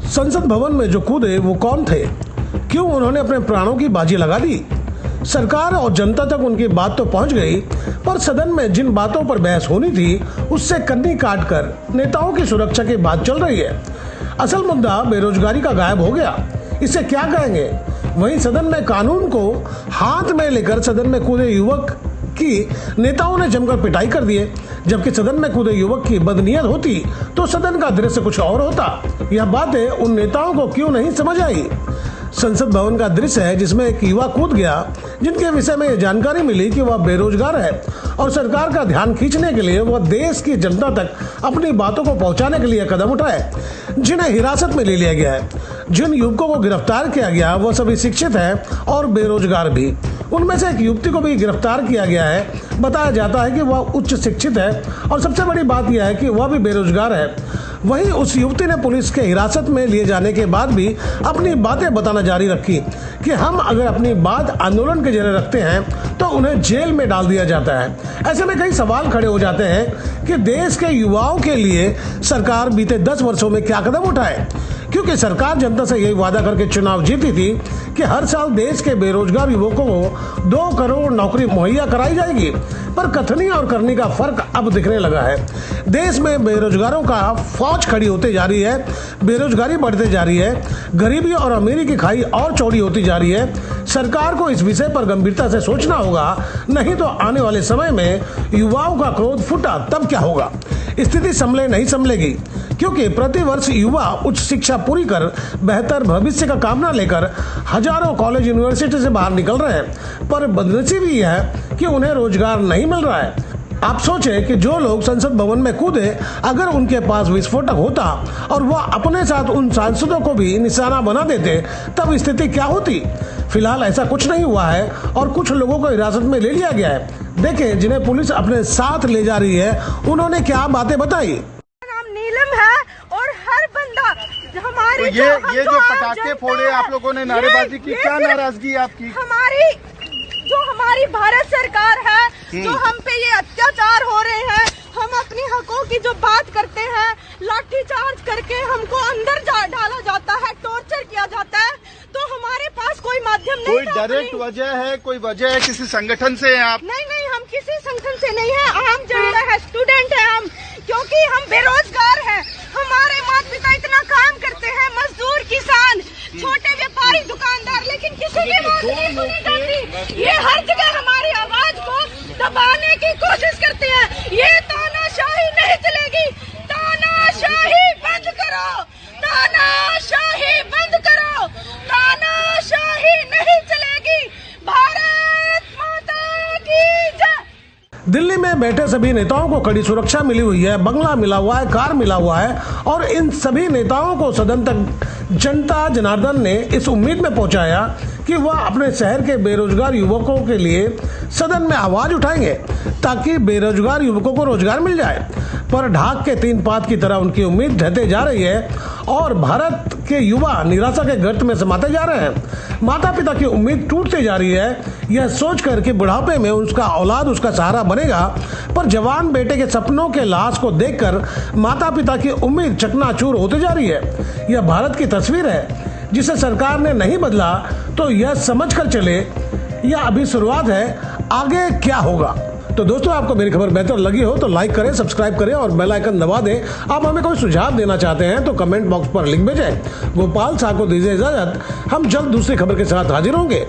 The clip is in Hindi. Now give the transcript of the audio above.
संसद भवन में जो कूदे वो कौन थे? क्यों उन्होंने अपने प्राणों की बाजी लगा दी? सरकार और जनता तक उनकी बात तो पहुंच गई, पर सदन में जिन बातों पर बहस होनी थी उससे कन्नी काटकर नेताओं की सुरक्षा की बात चल रही है। असल मुद्दा बेरोजगारी का गायब हो गया। इसे क्या कहेंगे? वहीं सदन में कानून को हाथ में लेकर सदन में कूदे युवक की नेताओं ने जमकर पिटाई कर दिए, जबकि सदन में कूदे युवक की बदनीयत होती तो सदन का दृश्य कुछ और होता। यह बातें उन नेताओं को क्यों नहीं समझ आई? संसद भवन का दृश्य है जिसमें एक युवा कूद गया, जिनके विषय में जानकारी मिली कि वह बेरोजगार है और सरकार का ध्यान खींचने के लिए वह देश की जनता तक अपनी बातों को पहुंचाने के लिए कदम उठाए। जिन्हें हिरासत में ले लिया गया है, जिन युवकों को गिरफ्तार किया गया वह सभी शिक्षित हैं और बेरोजगार भी। उनमें से एक युवती को भी गिरफ्तार किया गया है। बताया जाता है कि वह उच्च शिक्षित है और सबसे बड़ी बात यह है कि वह भी बेरोजगार है। वहीं उस युवती ने पुलिस के हिरासत में लिए जाने के बाद भी अपनी बातें बताना जारी रखी कि हम अगर अपनी बात आंदोलन के जरिए रखते हैं तो उन्हें जेल में डाल दिया जाता है। ऐसे में कई सवाल खड़े हो जाते हैं कि देश के युवाओं के लिए सरकार बीते 10 वर्षों में क्या कदम उठाए, क्योंकि सरकार जनता से यही वादा करके चुनाव जीती थी कि हर साल देश के बेरोजगार युवकों को 2 करोड़ नौकरी मुहैया कराई जाएगी। पर कथनी और करनी का फर्क अब दिखने लगा है। देश में बेरोजगारों का फौज खड़ी होते जा रही है, बेरोजगारी बढ़ते जा रही है, गरीबी और अमीरी की खाई और चौड़ी होती जा रही है। सरकार को इस विषय पर गंभीरता से सोचना होगा, नहीं तो आने वाले समय में युवाओं का क्रोध फूटा तब क्या होगा? स्थिति संभले नहीं संभलेगी, क्योंकि प्रतिवर्ष युवा उच्च शिक्षा पूरी कर बेहतर भविष्य का कामना लेकर हजारों कॉलेज यूनिवर्सिटी से बाहर निकल रहे हैं, पर बदनसीबी यह है कि उन्हें रोजगार नहीं मिल रहा है। आप सोचें कि जो लोग संसद भवन में कूदे, अगर उनके पास विस्फोटक होता और वह अपने साथ उन सांसदों को भी निशाना बना देते, तब स्थिति क्या होती? फिलहाल ऐसा कुछ नहीं हुआ है और कुछ लोगों को हिरासत में ले लिया गया है। देखें, जिन्हें पुलिस अपने साथ ले जा रही है, उन्होंने क्या बातें बताई। नाम नीलम है और हर बंदा हमारे तो ये जो पटाखे फोड़े आप लोगों ने, नारेबाजी की, क्या नाराजगी आपकी? हमारी भारत सरकार है, जो हम पे ये अत्याचार हो रहे हैं, हम अपनी हकों की जो बात करते हैं, लाठी चार्ज करके हमको अंदर डाला जाता है, टॉर्चर किया जाता है, तो हमारे पास कोई माध्यम नहीं। कोई डायरेक्ट वजह है, कोई वजह है किसी संगठन से आप? नहीं, हम किसी संगठन से नहीं है, आम जनता है, स्टूडेंट है हम, क्योंकि हम बेरोजगार हैं। हमारे माता पिता इतना काम करते हैं, मजदूर, किसान, छोटे व्यापारी, दुकानदार, लेकिन किसी की बात नहीं सुनी जाती। ये हर जगह हमारी आवाज को दबाने की कोशिश करते हैं। ये तानाशाही नहीं चलेगी, तानाशाही बंद करो, तानाशाही बंद करो, तानाशाही नहीं चलेगी। भारत माता की जय। दिल्ली में बैठे सभी नेताओं को कड़ी सुरक्षा मिली हुई है, बंगला मिला हुआ है, कार मिला हुआ है और इन सभी नेताओं को सदन तक जनता जनार्दन ने इस उम्मीद में पहुंचाया कि वह अपने शहर के बेरोजगार युवकों के लिए सदन में आवाज उठाएंगे ताकि बेरोजगार युवकों को रोजगार मिल जाए। पर ढाक के 3 पात की तरह उनकी उम्मीद ढहते जा रही है और भारत के युवा निराशा के गर्त में समाते जा रहे हैं। माता पिता की उम्मीद टूटती जा रही है, यह सोचकर कि बुढ़ापे में उसका औलाद उसका सहारा बनेगा, पर जवान बेटे के सपनों के लाश को देखकर माता पिता की उम्मीद चकनाचूर होती जा रही है। यह भारत की तस्वीर है जिसे सरकार ने नहीं बदला, तो यह समझकर चले यह अभी शुरुआत है, आगे क्या होगा। तो दोस्तों, आपको मेरी खबर बेहतर लगी हो तो लाइक करें, सब्सक्राइब करें और बेल आइकन दबा दें। आप हमें कोई सुझाव देना चाहते हैं तो कमेंट बॉक्स पर लिख भेजें। गोपाल शाह को दीजिए इजाजत, हम जल्द दूसरी खबर के साथ हाजिर होंगे।